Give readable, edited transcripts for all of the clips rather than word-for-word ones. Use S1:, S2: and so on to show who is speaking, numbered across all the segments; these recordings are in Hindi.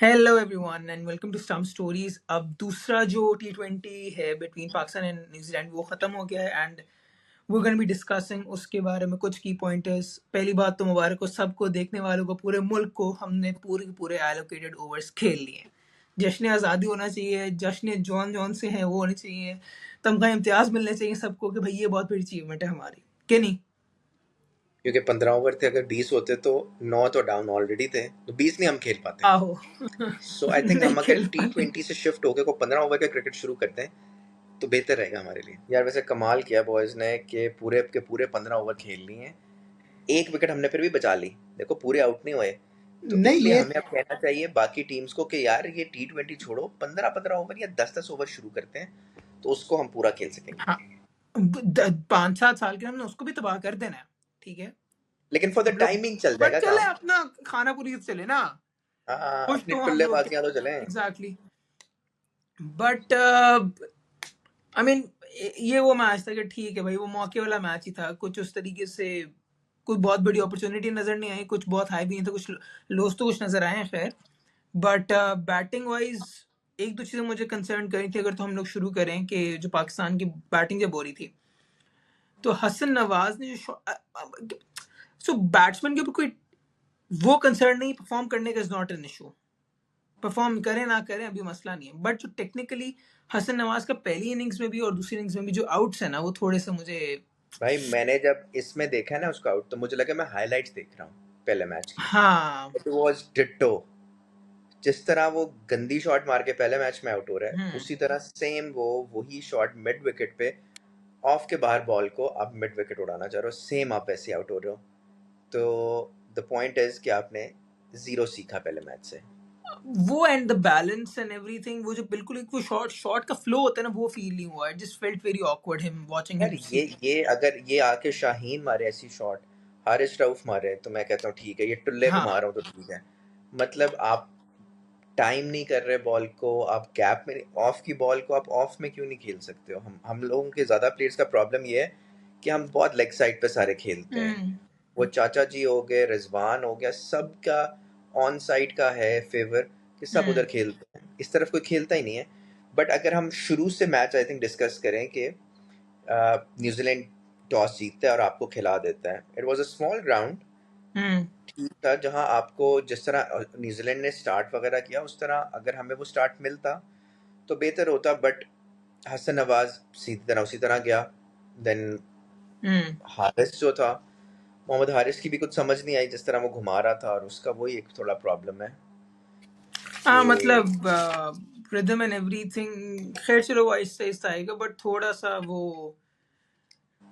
S1: Hello everyone and welcome to stump stories. अब दूसरा जो T20 है बिटवीन पाकिस्तान एंड न्यूजीलैंड वो ख़त्म हो गया है and we gonna be discussing उसके बारे में कुछ की पॉइंटर्स। पहली बात तो मुबारक हो सबको, देखने वालों को, पूरे मुल्क को। हमने पूरे के पूरे एलोकेटेड ओवर्स खेल लिए। जश्न आज़ादी होना चाहिए, जश्न जॉन जॉन से हैं वो होने चाहिए, तमगा इम्तियाज़ मिलने चाहिए सबको कि भाई ये बहुत बड़ी अचीवमेंट है हमारी, कि नहीं?
S2: क्योंकि 15 ओवर थे, अगर 20 होते तो 9 तो डाउन ऑलरेडी थे, तो 20 नहीं हम खेल पाते।
S1: आहो
S2: सो आई थिंक
S1: नहीं
S2: हम अगर
S1: खेल पाते।
S2: T20 से शिफ्ट होकर को 15 ओवर का क्रिकेट शुरू करते हैं तो बेहतर रहेगा हमारे लिए। यार वैसे कमाल किया बॉयज़ ने कि पूरे के पूरे 15 ओवर खेल लिए हैं। एक विकेट हमने फिर भी बचा ली, देखो पूरे आउट नहीं हुए। तो
S1: नहीं
S2: इसलिए
S1: ये
S2: हमें अब कहना चाहिए बाकी टीम्स को कि यार ये T20 छोड़ो, 15-15 ओवर या 10-10 ओवर शुरू करते हैं तो उसको हम पूरा खेल सकेंगे।
S1: हाँ, 5-7 साल के हमने उसको भी तबाह कर देना है, ठीक है?
S2: लेकिन फॉर द
S1: हम लोग
S2: टाइमिंग चल
S1: बट
S2: जाएगा
S1: चले
S2: काम।
S1: अपना खाना पूरी से चले ना,
S2: हाँ,
S1: कुछ
S2: अपनी
S1: तो हम लोग
S2: टुल्लेबाजियां तो चलें।
S1: एग्जैक्टली। बट आई मीन ये वो मैच था कि ठीक है भाई, वो मौके वाला मैच ही था। कुछ उस तरीके से कोई बहुत बड़ी अपॉर्चुनिटी नजर नहीं आई, कुछ बहुत हाई भी नहीं था, कुछ लोस तो कुछ नजर आए हैं खैर। बट बैटिंग वाइज एक दो चीज़ें मुझे कंसर्न करी थी। अगर तो हम लोग शुरू करें कि जो पाकिस्तान की बैटिंग जब हो रही थी तो हसन नवाज ने जो सो बैट्समैन के ऊपर कोई वो कंसर्न नहीं, परफॉर्म करने का is not an issue. Perform करें ना करें अभी मसला नहीं है, बट जो टेक्निकली हसन नवाज का पहली इनिंग्स में भी और दूसरी इनिंग्स में भी जो आउट्स है ना, वो थोड़े से मुझे
S2: भाई मैंने जब इसमें देखा है ना उसका आउट, तो मुझे लगा मैं हाइलाइट्स देख रहा हूँ पहले मैच की।
S1: हाँ।
S2: It was ditto. जिस तरह वो गंदी शॉट मार के पहले मैच में आउट हो रहा है, उसी तरह सेम वो वही शॉट मिड विकेट पे ऑफ के बाहर बॉल को आप मिड विकेट उड़ाना चाह रहे हो, सेम आप वैसे आउट हो रहे हो। तो द पॉइंट इज कि आपने जीरो सीखा पहले मैच से।
S1: वो and the balance and everything, वो जो बिल्कुल एक वो शॉट शॉट का फ्लो होता है ना, वो फील नहीं हुआ। It just felt very awkward him watching
S2: यार
S1: हिम सी।
S2: ये अगर ये आके शाहीन मारे ऐसी शॉट, हारिस रऊफ मारे, तो मैं कहता हूँ ठीक है, ये टुल्ले को
S1: हाँ।
S2: मार रहा हूँ तो ठीक है। मतलब आप टाइम नहीं कर रहे बॉल को, आप गैप में ऑफ की बॉल को आप ऑफ में क्यों नहीं खेल सकते हो? हम लोगों के ज़्यादा प्लेयर्स का प्रॉब्लम ये है कि हम बहुत लेग साइड पे सारे खेलते हैं। वो चाचा जी हो गए, रिजवान हो गया, सबका ऑन साइड का है फेवर कि सब उधर खेलते हैं, इस तरफ कोई खेलता ही नहीं है। बट अगर हम शुरू से मैच आई थिंक डिस्कस करें कि न्यूजीलैंड टॉस जीतता है और आपको खिला देता है, it was a small ground, ठीक था, जहां आपको जिस तरह न्यूजीलैंड ने स्टार्ट वगैरह किया उस तरह अगर हमें वो स्टार्ट मिलता तो बेहतर होता। बट हसन नवाज सीधी तरह उसी तरह गया। देन हारिस जो था, मोहम्मद हारिस की भी कुछ समझ नहीं आई जिस तरह वो घुमा रहा था, और उसका वही एक थोड़ा प्रॉब्लम है
S1: हाँ,
S2: कि
S1: मतलब रिदम एंड एवरीथिंग खैर चलो वो आहिस्ता आहिस्ता आएगा, बट थोड़ा सा वो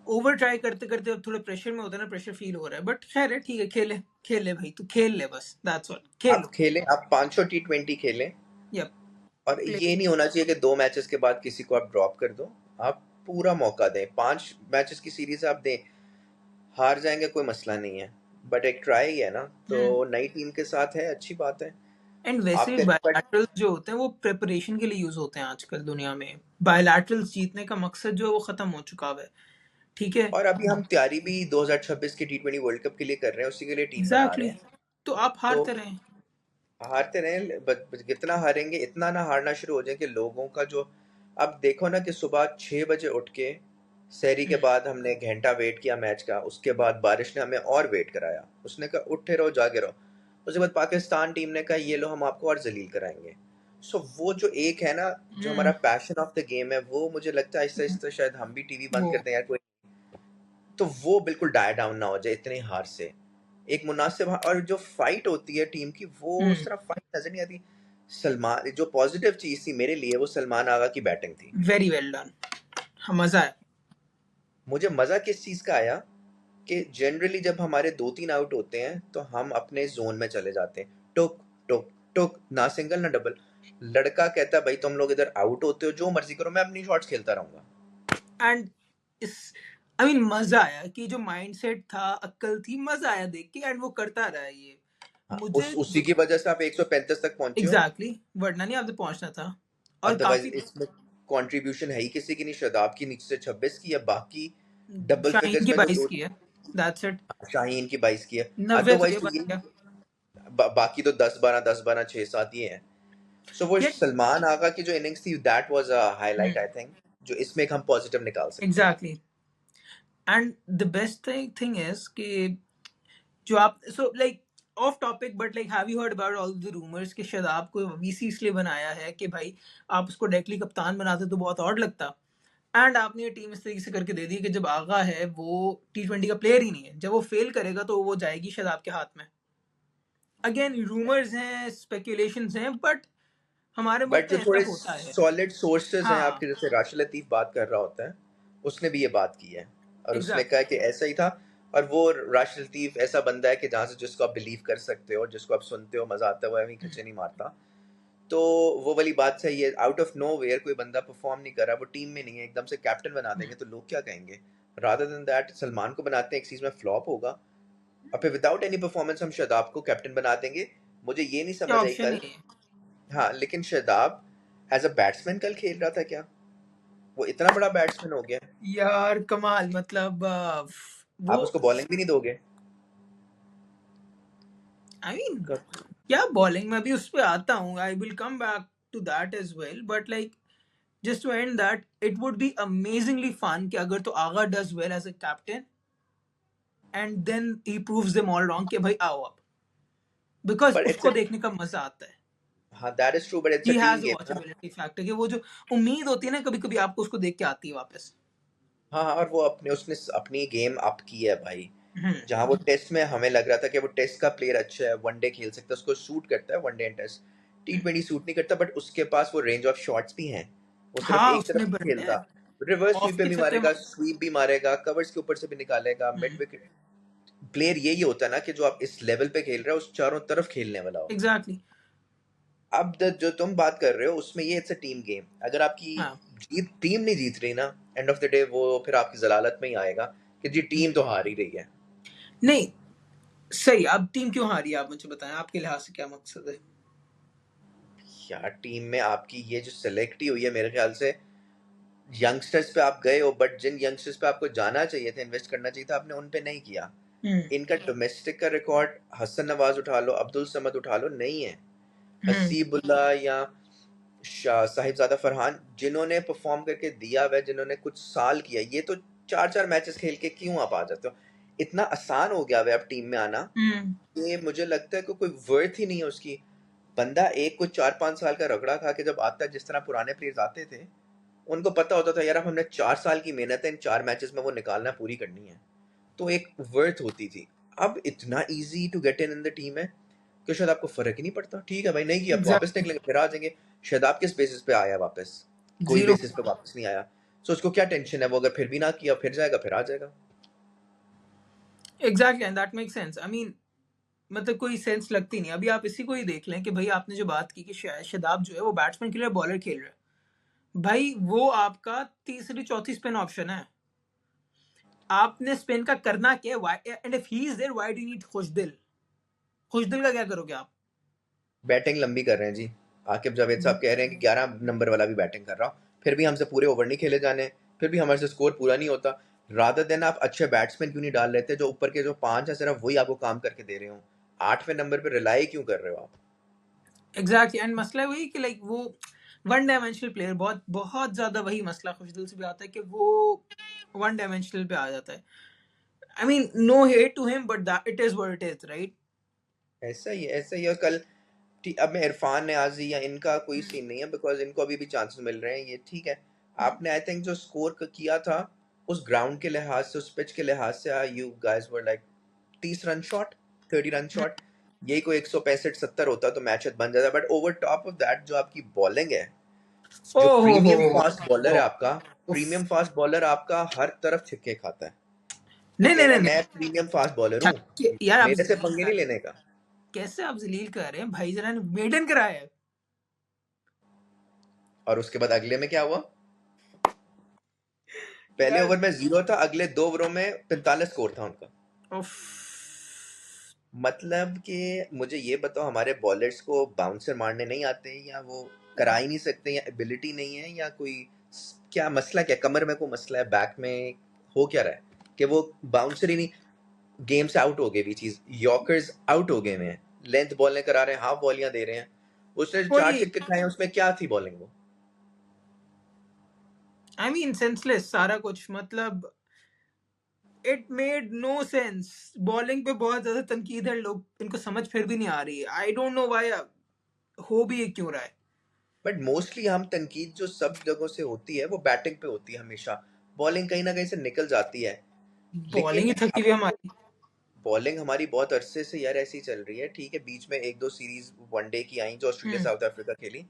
S1: ओवर ट्राई करते करते अब थोड़ा प्रेशर में होता है ना, प्रेशर फील हो रहा है। बट खैर है, ठीक है, खेले खेले भाई, तू खेल ले बस, दैट्स ऑल,
S2: आप
S1: खेलो।
S2: खेलें, आप 500 T20 खेलें।
S1: यप।
S2: और
S1: प्ले।
S2: ये नहीं होना चाहिए कि 2 मैचेस के बाद किसी को आप ड्रॉप कर दो। आप पूरा मौका दें, 5 मैचेस की सीरीज आप दें। हार जाएंगे कोई मसला नहीं है, बट एक ट्राई है ना, तो नई टीम के साथ है, अच्छी बात है।
S1: एंड वैसे
S2: आप
S1: भी
S2: करें बट
S1: बायलैटरल्स जो होते हैं वो प्रिपरेशन के लिए यूज होते हैं आजकल दुनिया में। बायलैटरल्स जीतने का मकसद जो है वो खत्म हो चुका है, ठीक है?
S2: और अभी हम तैयारी भी 2026 के T20 वर्ल्ड कप के लिए कर रहे हैं, उसी के लिए टीम बना रहे
S1: एग्जैक्टली।
S2: हैं।
S1: तो आप
S2: तो
S1: हारते रहें।
S2: हारते रहें, जितना हारेंगे इतना ना हारना शुरू हो जाए कि लोगों का जो, अब देखो ना कि सुबह 6 बजे उठ के सहरी के बाद हमने घंटा वेट किया मैच का, उसके बाद बारिश ने हमें और वेट कराया, उसने कहा उठे रहो जागे रहो। उसके बाद पाकिस्तान टीम ने कहा ये लो हम आपको और जलील कराएंगे। सो वो जो एक है ना, जो हमारा पैशन ऑफ द गेम है, वो मुझे लगता है आहिस्ता आहिस्ता शायद हम भी टीवी बंद
S1: वो
S2: कर दें यार कोई, तो वो बिल्कुल डाई डाउन ना हो जाए इतने हार से। एक मुनासिब और जो फाइट होती है टीम की, वो उस तरह फाइट नजर नहीं आती। सलमान, जो पॉजिटिव चीज थी मेरे लिए वो सलमान आगा की बैटिंग थी।
S1: Very well done. मजा है।
S2: मुझे मजा किस चीज का आया कि जनरली जब हमारे 2-3 आउट होते हैं तो हम अपने जोन में चले जाते हैं, टुक टुक टुक, ना सिंगल ना डबल। लड़का कहता है भाई तुम लोग इधर आउट होते हो, जो मर्जी करो, मैं अपनी शॉट्स खेलता रहूंगा।
S1: एंड इस आई मीन मजा आया कि जो माइंडसेट था, अक्ल थी, मजा आया देख के, एंड वो करता रहा है ये।
S2: हाँ,
S1: मुझे
S2: उसी की वजह से आप 135 तक पहुंचे हो।
S1: एग्जैक्टली वरना नहीं आपसे पहुंचना था। और
S2: अदरवाइज
S1: काफी
S2: इसमें कंट्रीब्यूशन है ही किसी की नहीं, शदाब की नीचे से 26 की, या बाकी डबल
S1: शाहीन
S2: फिगर्स
S1: की
S2: में जो
S1: 22
S2: दो,
S1: की है, दैट्स इट।
S2: शाहीन की 22 की है।
S1: 90 तो ये
S2: अदरवाइज तो
S1: बन
S2: ये
S1: गया।
S2: बाकी तो 10-12 10-12 6-7 ही हैं। सो वो
S1: ये
S2: सलमान आगा की जो इनिंग्स थी that was a highlight I think, जो इसमें एक हम पॉजिटिव निकाल सकते हैं।
S1: Exactly. And the best thing is कि जो आप so like of topic but like have you heard about all the rumours कि शादाब को वीसी इसलिए बनाया है कि भाई आप उसको डायरेक्टली कप्तान बनाते तो बहुत ऑड लगता, एंड आपने ये टीम इस तरीके से करके दे दी कि जब आगा है वो T20 का प्लेयर ही नहीं है, जब वो फेल करेगा तो वो जाएगी शादाब के हाथ में। अगेन रूमर्स हैं, स्पेकुलेशंस हैं, बट हमारे मुल्क
S2: बट
S1: में
S2: जो
S1: ऐसा
S2: थोड़े
S1: होता है।
S2: सॉलिड सोर्सेज हैं
S1: हाँ,
S2: आपके, जैसे राशिद लतीफ बात कर रहा होता है, उसने भी ये बात की है और उसने कहा
S1: एग्जैक्टली।
S2: कि ऐसा ही था। और वो राशिद लतीफ ऐसा बंदा है कि जहाँ से जिसको आप बिलीव कर सकते हो, जिसको आप सुनते हो मजा आता है, वो वहीं खिंचे नहीं मारता। तो वो वाली बात सही है, आउट ऑफ नो वेयर कोई बंदा परफॉर्म नहीं कर रहा, वो टीम में नहीं है, एकदम से कैप्टन बना देंगे तो लोग क्या कहेंगे। रादर देन दैट सलमान को बनाते हैं, एक चीज में फ्लॉप होगा और फिर विदाउट एनी परफॉर्मेंस हम शादाब को कैप्टन बना देंगे। मुझे ये नहीं
S1: क्या
S2: समझ आई
S1: ऑप्शन
S2: कल।
S1: ही है।
S2: हाँ, लेकिन शादाब एज अ बैट्समैन कल खेल रहा था क्या? वो इतना बड़ा बैट्समैन हो गया,
S1: यार कमाल, मतलब
S2: आप
S1: वो
S2: उसको बॉलिंग भी नहीं दोगे?
S1: आई मीन
S2: क-
S1: क्या बॉलिंग में भी उस पे आता हूँ, I will come back to that as well, but like just to end that it would be amazingly fun कि अगर तो Agha does well as a captain and then he proves them all wrong कि भाई आओ अब, बिकॉज
S2: पर इट्स
S1: उसको देखने का मजा आता है।
S2: हाँ that is true, but it's
S1: he
S2: a team
S1: has a
S2: game ना।
S1: वॉचेबिलिटी फैक्टर कि वो जो उम्मीद होती है ना कभी कभी आपको उसको देख के आती है वापस।
S2: हाँ हाँ, और वो अपने उसने अपनी गेम अप की है भाई।
S1: हम्म।
S2: जहाँ वो टेस्ट में हमें लग रहा था कि वो टेस्ट का प्लेयर अच्छा है, वनडे खेल सकता है, उसको सूट करता है one day and test. T20 suit नहीं करता, बट उसके पास वो रेंज ऑफ शॉट्स भी हैं। वो सिर्फ
S1: हाँ
S2: एक
S1: उसने
S2: तरफ नहीं
S1: बढ़िया
S2: खेलता, रिवर्स
S1: ऑफ
S2: स्वीप पे
S1: के
S2: भी
S1: छक्के
S2: मारेगा,
S1: मारे।
S2: स्वीप भी मारेगा, कवर्स के ऊपर से भी निकालेगा, मिड विकेट। प्लेयर यही होता है ना कि जो आप इस लेवल पे खेल रहे हो उस चारों तरफ खेलने वाला हो।
S1: एग्जैक्टली।
S2: अब जो तुम बात कर रहे हो उसमें ये इट्स अ टीम गेम, अगर आपकी
S1: हाँ।
S2: जीत टीम नहीं जीत रही ना, एंड ऑफ द डे वो फिर आपकी जलालत में ही आएगा कि जी टीम तो हार ही रही है।
S1: नहीं, सही, अब टीम क्यों हारी है आप मुझे बताएं, आपके लिहाज से क्या मकसद है।
S2: यार टीम में आपकी ये जो सेलेक्ट ही हुई है, मेरे ख्याल से यंगस्टर्स पे आप गए हो, बट जिन यंगस्टर्स पे आपको जाना चाहिए था, इन्वेस्ट करना चाहिए था, आपने उन पे नहीं किया।
S1: हम्म।
S2: इनका डोमेस्टिक का रिकॉर्ड हसन नवाज उठा लो, अब्दुल समद उठा लो, नहीं है।
S1: हम्म।
S2: हसीबुल्ला या साहिबजादा फरहान जिन्होंने परफॉर्म करके दिया हुआ है, जिन्होंने कुछ साल किया, ये तो 4-4 मैचेस खेल के क्यों आप आ जाते हो? इतना आसान हो गया है अब टीम में आना,
S1: हम्म।
S2: ये मुझे लगता है कि कोई वर्थ ही नहीं है उसकी। बंदा एक कुछ 4-5 साल का रगड़ा खा के जब आता है, जिस तरह पुराने प्लेयर्स आते थे, उनको पता होता था यार अब हमने 4 साल की मेहनत है, इन 4 मैचेस में वो निकालना पूरी करनी है, तो एक वर्थ होती थी। अब इतना easy to get in the team है कि शायद आपको फर्क ही नहीं पड़ता। ठीक है भाई, नहीं किया वापस
S1: एग्जैक्टली।
S2: निकलेंगे, फिर आ जाएंगे। शायद आप किस बेसिस पे आया वापस? कोई
S1: जीरो।
S2: बेसिस पे वापस नहीं आया। सो उसको क्या टेंशन है? वो अगर फिर भी ना किया, फिर जाएगा, फिर आ जाएगा।
S1: Exactly and that make sense, I mean मतलब कोई सेंस लगती नहीं। अभी आप इसी को ही देख लें कि भाई आपने जो बात की कि शादाब जो है वो बैट्समैन के लिए बॉलर खेल रहा है, भाई वो आपका तीसरी चौथी स्पिन ऑप्शन है। आपने स्पिन का करना क्या है, and if he is there why do you need Khushdil? Khushdil का क्या करोगे आप?
S2: बैटिंग लंबी कर रहे हैं जी। आकिब जावेद साहब कह रहे हैं कि 11 नंबर वाला भी बैटिंग कर रहा हूँ, फिर भी हमसे पूरे ओवर नहीं खेले जाने, फिर भी हमारे से स्कोर पूरा नहीं होता। रादर देन आप अच्छे बैट्समैन क्यों नहीं डाल लेते, जो ऊपर के जो 5 है सिर्फ वही आपको काम करके दे रहे हो? 8वें नंबर पे रिलाई क्यों कर रहे हो आप?
S1: एग्जैक्टली, एंड मसला वही कि लाइक वो वन डायमेंशनल प्लेयर, बहुत बहुत ज्यादा वही मसला खुशदिल से भी आता है कि वो वन डायमेंशनल पे आ जाता है। I mean no hate to him but that it is what it is, right?
S2: ऐसा ही है, ऐसा ही है। और कल अब मैं इरफान नियाजी या इनका कोई सीन नहीं है, बिकॉज इनको अभी भी चांसेस मिल रहे हैं, ये ठीक है। आपने आई थिंक जो स्कोर किया था उस ग्राउंड के लिहाज से, उस पिच के लिहाज से, you guys were like 30 run shot, 30 run shot. यही कोई 165-70 होता तो मैच बन जाता, but over top of that जो आपकी बॉलिंग है, जो
S1: ओह
S2: प्रीमियम
S1: हो
S2: फास्ट बॉलर
S1: हो।
S2: है आपका,
S1: उफ।
S2: प्रीमियम फास्ट बॉलर आपका हर तरफ छिक्के खाता है। वो
S1: नहीं
S2: कह
S1: नहीं
S2: रहा
S1: नहीं
S2: है
S1: नहीं,
S2: मैं प्रीमियम फास्ट बॉलर हूँ,
S1: छक्के यार आप
S2: मेरे से
S1: जलील
S2: पंगे
S1: कर
S2: नहीं
S1: रहे हैं।
S2: लेने का।
S1: कैसे आप जलील कर रहे हैं भाई, जरा ने मेडन कराया है।
S2: और उसके बाद अगले में क्या हुआ? पहले
S1: यार
S2: ओवर में 0 था, अगले 2 ओवरों में 45 स्कोर था उनका।
S1: उफ।
S2: मतलब कि मुझे ये बताओ, हमारे बॉलर्स को बाउंसर मारने नहीं आते, या वो करा ही नहीं सकते, या एबिलिटी नहीं है, या कोई क्या मसला, क्या कमर में कोई मसला है, बैक में हो क्या रहा है कि वो बाउंसर ही नहीं? गेम से आउट हो गए भी चीज, यॉर्कर्स आउट हो गए हैं, लेंथ बॉलें करा रहे हैं, हाफ बॉलियां दे रहे हैं। उसने 4
S1: वही,
S2: छक्के खाए, उसमें क्या थी बॉलिंग वो?
S1: आई मीन सेंसलेस सारा कुछ, मतलब it made no sense. Bowling पे बहुत ज्यादा तनकीद है, लोग इनको समझ फिर भी नहीं आ रही है। आई डोंट नो व्हाई हो भी ये क्यों रहा है।
S2: बट मोस्टली हम तनकीद जो सब जगहों से होती है वो बैटिंग पे होती है हमेशा। बॉलिंग कहीं ना कहीं से निकल जाती है।
S1: बॉलिंग
S2: लेकिन
S1: ही थकी हुई
S2: अब
S1: है हमारी।
S2: बॉलिंग हमारी बहुत अरसे से यार ऐसी चल रही है। ठीक है, बीच में एक दो सीरीज वनडे की आई जो ऑस्ट्रेलिया
S1: हम्म।
S2: साउथ अफ्रीका खेली,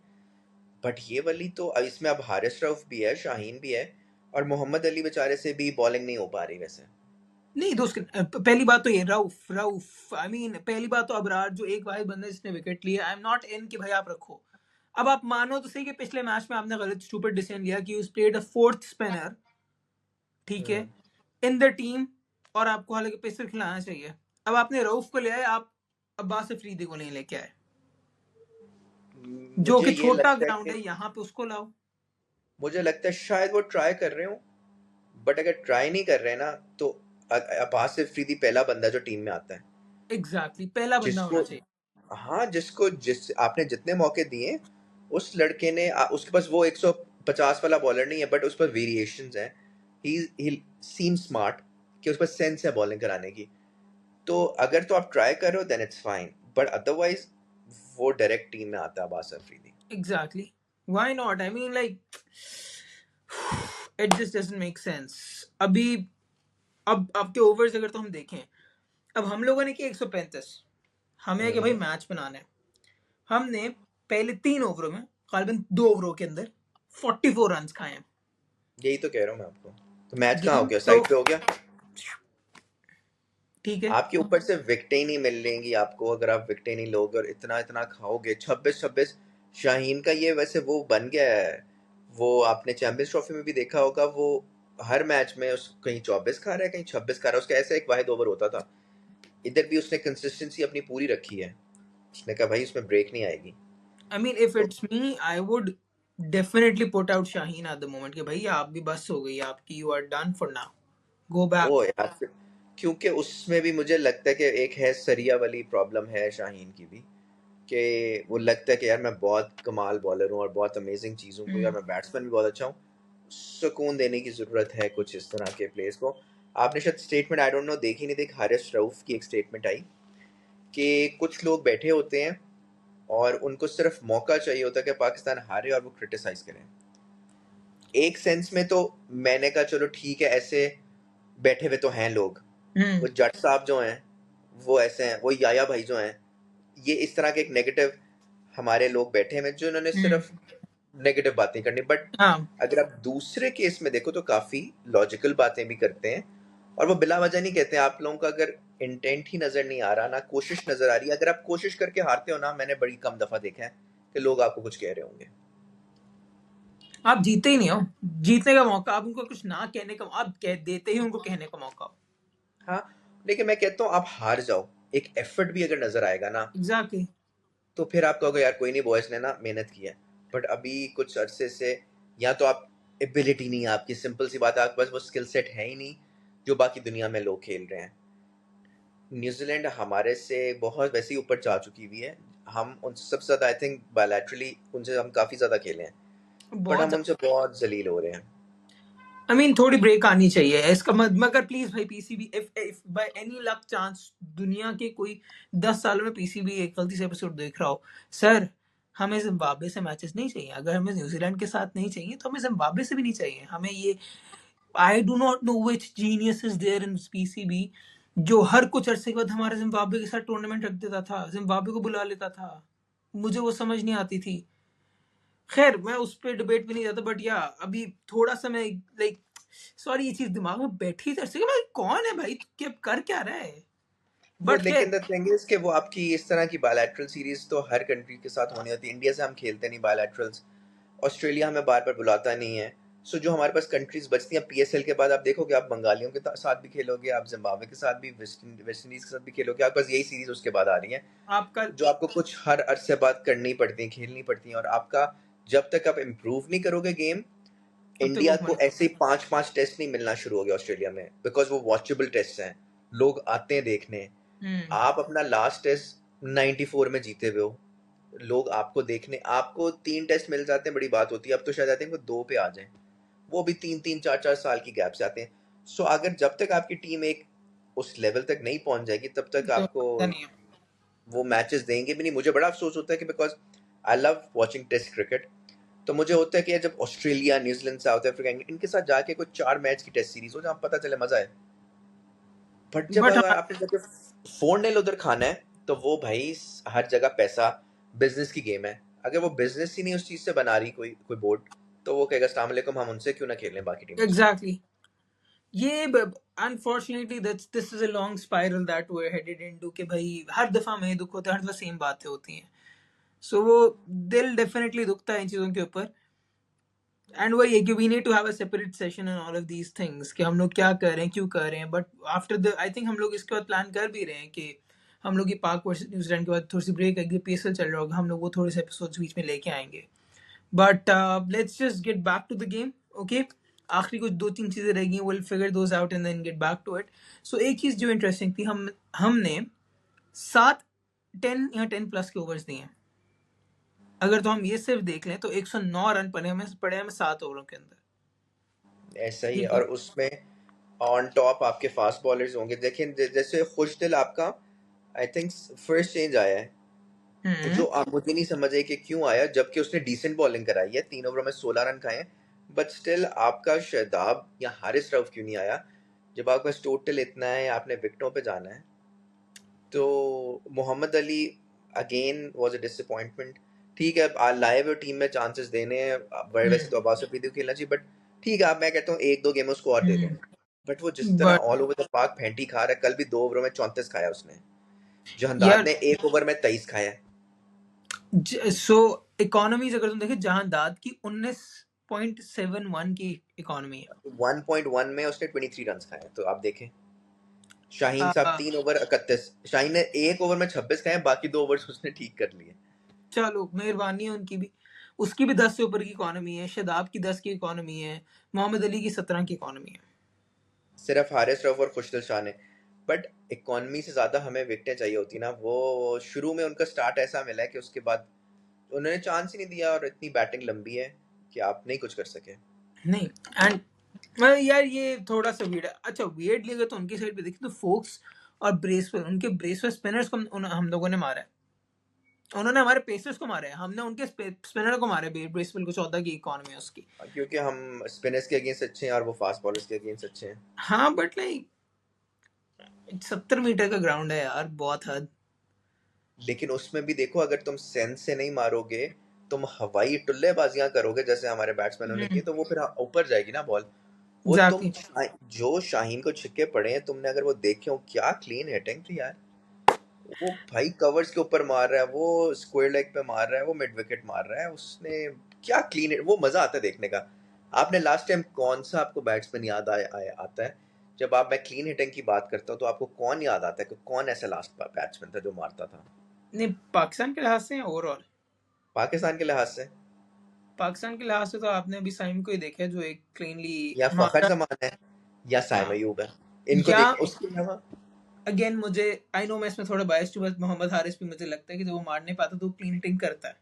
S2: बट ये वाली तो इसमें अब हारिस रऊफ भी है, शाहीन भी है, और मोहम्मद अली बेचारे से भी बॉलिंग नहीं हो पा रही वैसे।
S1: नहीं दोस्त, पहली बात तो ये रऊफ रऊफ आई मीन पहली बात तो अबरार जो एक वाहिद बंदा जिसने विकेट लिया, आई एम नॉट इन कि भाई आप रखो। अब आप मानो तो सही कि पिछले मैच में आपने गलत स्टूपिड डिसीजन लिया कि उस प्लेड अ फोर्थ स्पिनर, ठीक है,
S2: हम्म।
S1: इन द टीम, और आपको हालांकि पेसर खिलाना चाहिए। अब आपने रऊफ को लिया है, आप अब्बास अफरीदी को नहीं लेके आए, जो
S2: मुझे
S1: कि
S2: ये
S1: छोटा
S2: लगता है
S1: ग्राउंड
S2: कि
S1: है, यहाँ पे उसको लाओ।
S2: मुझे लगता है शायद वो ट्राई कर रहे हो, बट अगर ट्राई नहीं कर रहे हैं ना, तो अब्बास अफरीदी पहला बंदा जो टीम में आता है
S1: एग्जैक्टली, पहला बंदा
S2: जिसको,
S1: होना चाहिए।
S2: हाँ जिसको, जिस आपने जितने मौके दिए उस लड़के ने उसके पास वो 150 वाला बॉलर नहीं है, बट उस पर वेरिएशंस हैं। ही सीम स्मार्ट, कि उस पर सेंस है बॉलिंग कराने की। तो अगर तो आप ट्राई कर रहे हो then it's fine, but otherwise वो डायरेक्ट टीम में आता है Abbas Afridi.
S1: Exactly, why not, I mean like it just doesn't make sense. अभी अब आपके ओवर्स अगर तो हम देखें, अब हम लोगों ने किया 135, हमें कि भाई
S2: हम्म,
S1: मैच बनाना है। हमने पहले 3 ओवरों में, कालबन 2 ओवरों के अंदर 44 रन खाए हैं।
S2: यही तो कह रहा हूँ मैं आपको। तो मैच कहाँ हो
S1: गेम
S2: गया,
S1: तो
S2: साइड पे हो गया।
S1: ठीक है।
S2: आपके ऊपर से विकेटें ही नहीं मिल लेंगी आपको अगर आप विकेटें नहीं लोगे और इतना इतना खाओगे। 26-26 शाहीन का ये वैसे वो बन गया है। वो आपने चैंपियंस ट्रॉफी में भी देखा होगा, वो हर मैच में उस कहीं 24 खा रहा है, कहीं 26 खा रहा है। उसका ऐसा एक वाहिद ओवर होता था। इधर भी उसने कंसिस्टेंसी अपनी पूरी रखी है। उसने कहा भाई उसमें ब्रेक नहीं आएगी।
S1: आई मीन इफ
S2: तो
S1: it's me I would definitely put out Shaheen at the moment कि भाई आप भी बस हो गई आपकी, you are done for now, go
S2: ओ
S1: बैक।
S2: यार क्योंकि उसमें भी मुझे लगता है कि एक है सरिया वाली प्रॉब्लम है शाहीन की भी, कि वो लगता है कि यार मैं बहुत कमाल बॉलर हूँ और बहुत अमेजिंग चीज़ हूँ, यार मैं बैट्समैन भी बहुत अच्छा हूँ। सुकून देने की ज़रूरत है कुछ इस तरह के प्लेयर्स को। आपने शायद स्टेटमेंट आई डोंट नो देखी नहीं देखी, हारिस रऊफ की एक स्टेटमेंट आई कि कुछ लोग बैठे होते हैं और उनको सिर्फ मौका चाहिए होता है कि पाकिस्तान हारे और वो क्रिटिसाइज करें। एक सेंस में तो मैंने कहा चलो ठीक है, ऐसे बैठे हुए तो हैं लोग। वो जट साहब जो हैं वो ऐसे हैं, वो याया भाई जो हैं, ये इस तरह के एक नेगेटिव हमारे लोग बैठे हैं जो इन्होंने सिर्फ नेगेटिव बातें करनी। बट
S1: हाँ,
S2: अगर आप दूसरे केस में देखो तो काफी लॉजिकल बातें भी करते हैं, और वो बिला वजह नहीं कहते हैं। आप लोगों का अगर इंटेंट ही नजर नहीं आ रहा ना, कोशिश नजर आ रही है, अगर आप कोशिश करके हारते हो ना, मैंने बड़ी कम दफा देखा है कि लोग आपको कुछ कह रहे होंगे।
S1: आप जीते ही नहीं हो। जीतने का मौका आप उनको कुछ ना कहने का, आप कह देते ही उनको कहने का मौका।
S2: हाँ, लेकिन मैं कहता हूँ आप हार जाओ, एक एफर्ट भी अगर नजर आएगा ना,
S1: एग्जैक्टली।
S2: तो फिर आप कहोगे यार कोई नहीं, बॉयज ने ना मेहनत की है। बट अभी कुछ अरसे से या तो आप एबिलिटी नहीं है आपकी, सिंपल सी बात है, आपके पास वो स्किल सेट है ही नहीं जो बाकी दुनिया में लोग खेल रहे हैं। न्यूजीलैंड हमारे से बहुत वैसे ही ऊपर जा चुकी हुई है। हम उनसे सबसे ज़्यादा आई थिंक बायलैटरली उनसे हम काफ़ी ज़्यादा खेले हैं, बट
S1: बहुत
S2: हम उनसे बहुत जलील हो रहे हैं।
S1: आई मीन थोड़ी ब्रेक आनी चाहिए इसका मगर प्लीज भाई PCB, if by any luck chance दुनिया के कोई 10 सालों में पीसीबी एक गलती से एपिसोड देख रहा हो, सर हमें जिम्बाब्वे से मैचेस नहीं चाहिए। अगर हमें न्यूजीलैंड के साथ नहीं चाहिए तो हमें जिम्बाब्वे से भी नहीं चाहिए। हमें ये, I do not know which genius is there in PCB जो हर कुछ अरसे के बाद हमारे जिम्बाब्वे के साथ टूर्नामेंट रख देता था, जिम्बाब्वे को बुला लेता था। मुझे वो समझ नहीं आती थी। खैर मैं उस पर डिबेट भी नहीं जाता, बट या अभी थोड़ा सा मैं लाइक, सॉरी ये चीज दिमाग में बैठी थी ऐसे कि भाई कौन है भाई, तू क्या कर क्या रहा है।
S2: वो
S1: बट
S2: लेकिन
S1: खैर,
S2: द थिंग इज कि वो आपकी इस तरह की बायलैटरल सीरीज तो हर कंट्री के साथ होनी होती है। इंडिया से हम खेलते नहीं बायलैटरल्स, ऑस्ट्रेलिया हमें बार बार बुलाता नहीं है। सो जो हमारे पास कंट्रीज बचती हैं पीएसएल के बाद, आप देखोगे आप बंगालियों के साथ भी खेलोगे, आप जिम्बाब्वे के साथ भी, वेस्ट इंडीज के साथ भी खेलोगे। आपके पास यही सीरीज उसके बाद आ रही है
S1: आपका
S2: जो आपको कुछ हर अरसे बाद करनी पड़ती है, खेलनी पड़ती है। और आपका जब तक आप इम्प्रूव नहीं करोगे गेम,
S1: तब तक
S2: इंडिया
S1: वो
S2: को
S1: मजा।
S2: ऐसे ही 5-5 टेस्ट नहीं मिलना शुरू हो गया ऑस्ट्रेलिया में, बिकॉज वो वॉचेबल टेस्ट हैं, लोग आते हैं देखने।
S1: हम्म।
S2: आप अपना लास्ट टेस्ट 94 में जीते हुए हो, लोग आपको देखने, आपको 3 टेस्ट मिल जाते हैं, बड़ी बात होती है। अब तो शायद आते हैं वो 2 पे आ जाएं, वो भी 3-3 4-4 साल की गैप से आते हैं। सो अगर जब तक आपकी टीम एक उस लेवल तक नहीं पहुंच जाएगी, तब तक
S1: तो
S2: आपको
S1: पता नहीं है।
S2: वो मैचेस देंगे भी नहीं। मुझे बड़ा अफसोस होता है कि because I love watching test cricket, तो मुझे होता है कि यार जब ऑस्ट्रेलिया, न्यूजीलैंड, साउथ अफ्रीका, इनके साथ जाके कोई 4 मैच की टेस्ट सीरीज हो जहाँ पता चले, मजा है। बट जब
S1: बट
S2: अगर
S1: हाँ,
S2: आपने जब 4-0 उधर खाना है, तो वो भाई हर जगह पैसा, बिजनेस की गेम है। अगर वो बिजनेस ही नहीं उस चीज से बना रही कोई कोई बोर्ड, तो वो कहेगा अस्सलाम वालेकुम, हम उनसे क्यों ना खेलें बाकी टीमों से।
S1: एग्जैक्टली। ये unfortunately that's this is a long spiral that we headed into कि भाई हर दफा हमें दुख होता है, हर दफा सेम बातें होती हैं। सो वो दिल डेफिनेटली दुखता है इन चीज़ों के ऊपर। एंड वही है कि we need to have a separate session on all of these things कि हम लोग क्या कर रहे हैं, क्यों कर रहे हैं। But after the I think हम लोग इसके बाद प्लान कर भी रहे हैं कि हम लोग ये पाक वर्सेस न्यूजीलैंड के बाद थोड़ी सी ब्रेक आएगी, पीएसएल चल रहा होगा, हम लोग वो थोड़े से एपिसोड्स बीच में लेके आएंगे। But let's just get back to the game. Okay, आखिरी कुछ दो तीन चीज़ें रह गई, will figure those out and then get back to it. So एक चीज़ जो इंटरेस्टिंग थी, हमने 7 10 या 10+ के ओवर्स दिए हैं। अगर तो हम ये सिर्फ देख लें तो 109 रन पड़े हमें 7 ओवरों के अंदर।
S2: ऐसा ही है।
S1: ठीक
S2: और
S1: है।
S2: उसमें ऑन टॉप आपके फास्ट बॉलर्स होंगे। देखिए जैसे खुशदिल आपका, आई थिंक फर्स्ट चेंज आया है, जो
S1: हम्म।
S2: आप मुझे नहीं समझ आई कि क्यों आया, जबकि उसने डिसेंट बॉलिंग कराई है, 3 ओवर में 16 रन खाए हैं। बट स्टिल आपका शहदाब या हारिस रऊफ क्यों नहीं आया, जब आपका टोटल इतना है, आपने विकेटों पे जाना है। तो Mohammad Ali again was a disappointment. ठीक है, आप लाए हुए टीम में चांसेस देने हैं, वैसे तो अब्बास हफीदी को खेलना चाहिए, बट ठीक है, आप, मैं कहता हूँ 1-2 गेमों को और दे दो। बट वो जिस तरह
S1: but
S2: all over the park Fenty खा रहा है, कल भी 2 ओवरों में 34 खाया उसने, जहांदाद
S1: यार,
S2: ने 1 ओवर में 23 खाया है।
S1: सो इकोनॉमीज अगर तुम देखे, जहां दाद की 19.71 की इकोनॉमी है।
S2: 1.1 में उसने 23 रन खाए हैं, तो आप देखें। शाहीन साहब
S1: आ,
S2: 3 ओवर 31, शाहीन ने 1 ओवर में 26 खाए हैं, बाकी 2 ओवर उसने ठीक कर लिए।
S1: चलो मेहरबानी है उनकी भी। उसकी भी 10 से ऊपर की इकोनॉमी है, शदाब की 10 की इकोनॉमी है, मोहम्मद अली की 17 की इकोनॉमी है।
S2: सिर्फ हारिस रऊफ और खुशदिल शाह ने। बट इकॉनमी से ज़्यादा हमें विकटें चाहिए होती ना। वो शुरू में उनका स्टार्ट ऐसा मिला है कि उसके बाद उन्होंने चांस ही नहीं दिया, और इतनी बैटिंग लंबी है कि आप नहीं कुछ कर सके।
S1: नहीं। एंड यार ये थोड़ा सा वियर्ड है। अच्छा, वियर्डली अगर तो उनकी साइड पे देखें तो फोक्स और ब्रेसवेल, उनके ब्रेसवेल स्पिनर्स को हम लोगों ने मारा है। उन्होंने हमारे पेसर्स को मारा है, हमने उनके स्पिनर को मारा है। ब्रेसवेल को 14 की इकोनॉमी है उसकी।
S2: क्योंकि हम स्पिनर्स के अगेंस्ट अच्छे हैं और वो फास्ट बॉलर्स के अगेंस्ट अच्छे हैं।
S1: हाँ बट लाइक 70 मीटर का ग्राउंड है यार, बहुत हद।
S2: लेकिन उसमें भी देखो, अगर तुम सेंस से नहीं मारोगे, तुम हवाई टुल्लेबाजियां करोगे जैसे हमारे बैट्समैनों ने की, तो वो फिर ऊपर जाएगी ना बॉल। वो तुम
S1: एग्जैक्टली।
S2: जो शाहीन को छिक्के पड़े हैं, तुमने अगर वो देखे हो, क्या क्लीन हिटिंग थी यार। वो भाई कवर्स के ऊपर मार रहा है, वो स्क्वायर लेग पे मार रहा है, वो मिड विकेट मार रहा है उसने। क्या क्लीन हिट, वो मजा आता है देखने का। आपने लास्ट टाइम कौन सा आपको बैट्समैन याद आता है, जब आप, मैं क्लीन हिटिंग की बात करता हूँ, तो आपको कौन याद आता है कि कौन ऐसा लास्ट बैट्समैन था जो मारता था
S1: नहीं, पाकिस्तान के लिहाज से ओवरऑल,
S2: पाकिस्तान के लिहाज से?
S1: पाकिस्तान के लिहाज से तो आपने अभी साइम को ही देखा है जो एक क्लीनली
S2: या फखर
S1: मारता।
S2: जमान है, या साइम
S1: हाँ।
S2: अयूब है, इनको
S1: या
S2: देख। उसके अलावा
S1: अगेन मुझे, आई नो मैं इसमें थोड़ा बायस्ड हूँ, बस मोहम्मद हारिस भी मुझे लगता है कि जब वो मार नहीं पाता तो क्लीन हिटिंग करता है।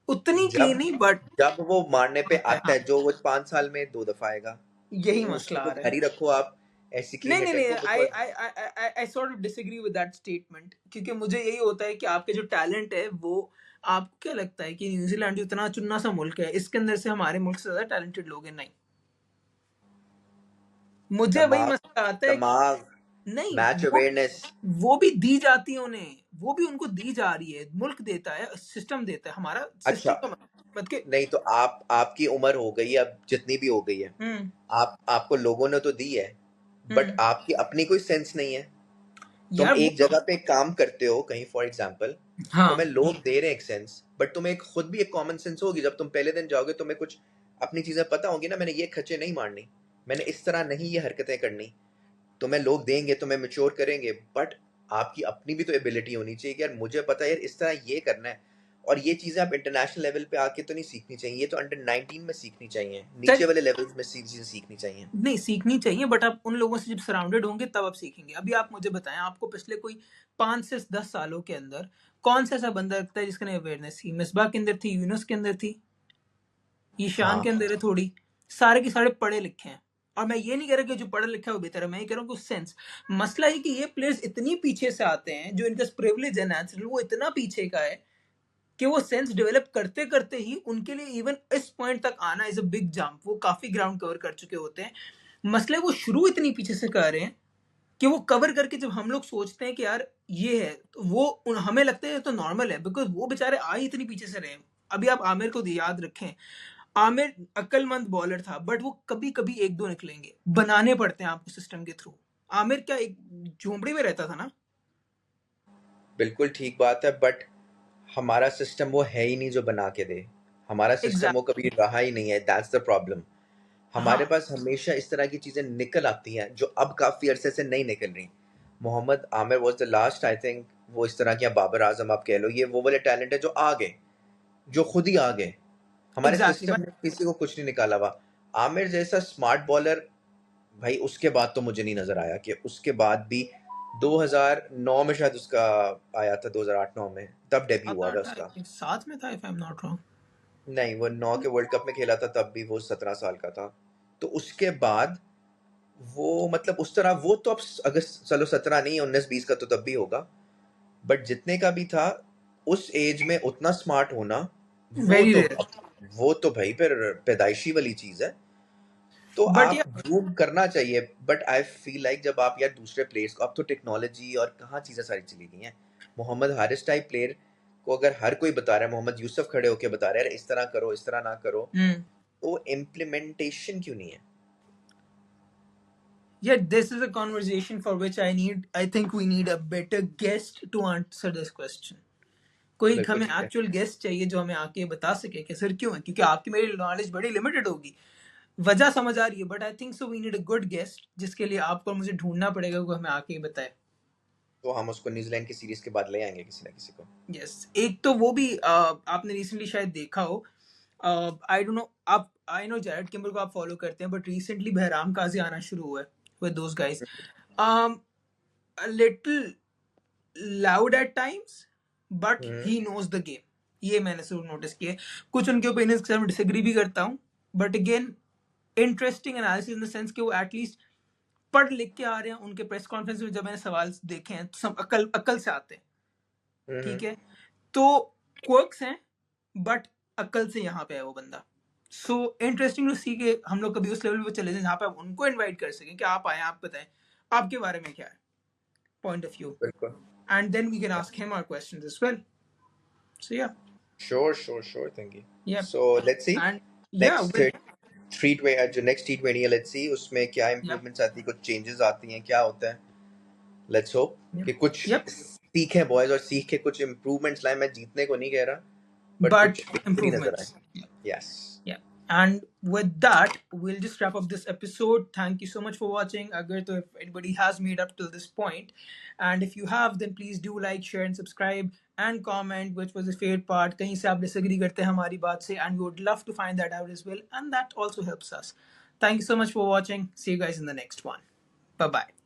S1: उतनी क्लीन
S2: जब
S1: नहीं बट
S2: जब वो मारने पे
S1: मारता है।
S2: आता
S1: हाँ,
S2: है, जो वो 5 साल में 2 दफा आएगा,
S1: यही
S2: तो
S1: मसला
S2: उसको
S1: आ
S2: तो
S1: रहा
S2: घर
S1: है।
S2: ही रखो आप, ऐसी क्लीन
S1: नहीं नहीं
S2: हिटिंग
S1: नहीं,
S2: को,
S1: I
S2: because
S1: I I I sort of disagree with that statement, क्योंकि मुझे यही होता है कि आपके जो टैलेंट है वो, आपको क्या लगता है कि न्यूजीलैंड जो इतना चुना सा मुल्क है, इसके अंदर से हमारे मुल्क से ज्यादा टैलेंटेड लोग हैं? नहीं। मुझे वही
S2: दिमाग,
S1: मसला आता है कि
S2: दिमाग,
S1: नहीं,
S2: मैच
S1: वो
S2: अवेयरनेस।
S1: वो भी दी जाती है उन्हें, वो भी उनको दी जा रही है, मुल्क देता है, सिस्टम देता है, हमारा
S2: अच्छा,
S1: सिस्टम का मतलब के।
S2: नहीं तो आप, आपकी उम्र हो गई है अब, जितनी भी हो गई है,
S1: हम्म।
S2: आप, आपको लोगों ने तो दी है, बट
S1: हम्म।
S2: आपकी अपनी कोई सेंस नहीं है। तुम
S1: यार वो
S2: एक
S1: तो,
S2: जगह पे काम करते हो कहीं, फॉर एग्जाम्पल,
S1: हाँ।
S2: तुम्हें लोग दे रहे हैं एक सेंस, बट तुम्हें एक खुद भी एक कॉमन सेंस होगी। जब तुम पहले दिन जाओगे, तुम्हें कुछ अपनी चीजें पता होंगी ना, मैंने ये खच्चे नहीं मारनी, मैंने इस तरह नहीं ये हरकतें करनी। तुम्हें लोग देंगे, तुम्हें मैच्योर करेंगे, बट आपकी अपनी भी तो एबिलिटी होनी चाहिए कि यार मुझे पता है यार इस तरह ये करना है। और ये चीजें आप इंटरनेशनल लेवल पे आके तो नहीं सीखनी चाहिए, ये तो अंडर 19 में सीखनी चाहिए, नीचे
S1: चल
S2: वाले लेवल्स में चीजें सीखनी चाहिए।
S1: नहीं सीखनी चाहिए, बट आप उन लोगों से जब सराउंडेड होंगे तब आप सीखेंगे। अभी आप मुझे बताएं, आपको पिछले कोई 5 से 10 सालों के अंदर कौन सा ऐसा बंदा लगता है जिसके अवेयरनेस थी? मिसबा के अंदर थी, यूनुस के अंदर थी, ईशान
S2: हाँ
S1: के अंदर है थोड़ी। सारे के सारे पढ़े लिखे हैं। और मैं ये नहीं कह रहा कि जो पढ़ा लिखा है वो बेहतर है, मैं ये कह रहा हूँ कि सेंस। मसला है कि ये प्लेयर्स इतनी पीछे से आते हैं, जो इनका प्रिविलेज है नेचुरल, वो इतना पीछे का है कि वो सेंस डेवलप करते करते ही उनके लिए इवन इस पॉइंट तक आना इज अ बिग जंप। वो काफी ग्राउंड कवर कर चुके होते हैं। मसले वो शुरू इतनी पीछे से कर रहे हैं कि वो कवर करके जब हम लोग सोचते हैं कि यार ये है, तो वो हमें लगता है ये तो नॉर्मल है, बिकॉज वो बेचारे आ ही इतनी पीछे से रहे हैं। अभी आप आमिर को याद रखें, आमिर अक्लमंद बॉलर था, बट वो कभी कभी एक दो निकलेंगे, बनाने पड़ते हैं आपको सिस्टम के थ्रू। आमिर क्या एक झोंपड़ी में रहता था ना?
S2: बिल्कुल ठीक बात है, बट हमारा सिस्टम वो है ही नहीं जो बना के दे। हमारा सिस्टम वो
S1: एग्जैक्ट।
S2: कभी रहा ही नहीं है, दैट्स द प्रॉब्लम। हमारे
S1: हाँ
S2: पास हमेशा इस तरह की चीजें निकल आती हैं जो अब काफी अरसे से नहीं निकल रही। Mohammad Aamir was the last, I think, वो इस तरह की, बाबर आजम आप कह लो, ये वो वाले टैलेंट है जो आ गए, जो खुद ही आ गए। हमारे
S1: एग्जैक्टली।
S2: सिस्टम ने किसी को कुछ नहीं निकाला हुआ। आमिर जैसा स्मार्ट बॉलर, भाई उसके बाद तो मुझे नहीं नजर आया कि उसके बाद भी 2009 में शायद उसका आया था, 2008-9 में तब डेब्यू हुआ था उसका।
S1: साथ में था, if I am not wrong.
S2: नहीं, वो 9 के वर्ल्ड कप में खेला था, तब भी वो 17 साल का था। तो उसके बाद वो मतलब उस तरह वो तो अब अगर चलो 17 नहीं 19-20 का तो तब भी होगा, बट जितने का भी था उस एज में उतना स्मार्ट होना, वो
S1: वेरी
S2: तो
S1: रेयर।
S2: वो तो भाई फिर पैदाइशी वाली चीज है। तो
S1: बट
S2: आप ग्रूम करना चाहिए, बट आई फील लाइक जब आप यार दूसरे प्लेयर्स को, अब तो टेक्नोलॉजी और कहाँ चीजें सारी चली गई हैं। मोहम्मद हारिस टाइप प्लेयर को अगर हर कोई बता रहा है, मोहम्मद यूसुफ खड़े होके बता रहे हैं इस तरह करो, इस तरह ना करो,
S1: यार,
S2: तो इम्प्लीमेंटेशन क्यों नहीं है?
S1: yeah, this is a conversation for which I think we need a better guest to answer this question. कोई
S2: बिल्कुल
S1: हमें
S2: ठीक है।
S1: एक्चुअल गेस्ट चाहिए जो हमें आके बता सके कि सर क्यों है, क्योंकि आपकी मेरी नॉलेज बड़ी लिमिटेड होगी। वजह समझ आ रही है, but I think so we need a good guest, जिसके लिए आपको और मुझे ढूंढना पड़ेगा, वो हमें आके बताए।
S2: तो हम उसको न्यूजीलैंड की सीरीज के बाद ले आएंगे किसी ना किसी को।
S1: यस, एक तो वो भी आपने रिसेंटली शायद देखा हो, आई डोंट नो, आप आई नो जैरेड किम्बर को आप फॉलो करते हैं, बट रिसेंटली बहराम काजी आना शुरू हुआ है with those guys. A little loud at times, but
S2: hmm.
S1: he knows the game। ये मैंने जरूर नोटिस किया है। कुछ उनके ओपिनियंस के साथ मैं डिसएग्री भी करता हूँ, but again interesting analysis in the sense कि वो एटलीस्ट पढ़ लिख के आ रहे हैं। उनके प्रेस कॉन्फ्रेंस में जब मैंने सवाल देखे हैं तो सब अकल अकल से आते हैं।
S2: हम्म।
S1: ठीक है, तो क्वर्क्स हैं, बट अकल से यहाँ पे है वो बंदा। सो इंटरेस्टिंग टू सी कि हम लोग कभी उस लेवल पे चले जाएं जहाँ पे आप उनको इनवाइट कर सकें कि आप आए, आप बताएं आपके बारे में क्या है पॉइंट ऑफ व्यू,
S2: बिल्कुल।
S1: and then we can ask him our questions as well. So yeah,
S2: sure thinking.
S1: yeah,
S2: so let's see
S1: and yeah,
S2: next
S1: with
S2: three जो नेक्स्ट T20 है, लेट्स सी उसमें क्या
S1: yep,
S2: इंप्रूवमेंट्स आती है, कुछ चेंजेस आती हैं, क्या होता है। लेट्स होप
S1: yep,
S2: कि कुछ
S1: yep,
S2: सीखे बॉयज, और सीख के कुछ इंप्रूवमेंट्स लाए। मैं जीतने को नहीं कह रहा, बट
S1: but
S2: कुछ बेहतरी नजर आए।
S1: improvements. Yeah,
S2: yes.
S1: yeah. And with that, we'll just wrap up this episode. Thank you so much for watching. Agar to if anybody has made up till this point, and if you have, then please do like, share, and subscribe, and comment which was your favorite part. कहीं से आप disagree करते हैं हमारी बात से, and we would love to find that out as well, and that also helps us. Thank you so much for watching. See you guys in the next one. Bye bye.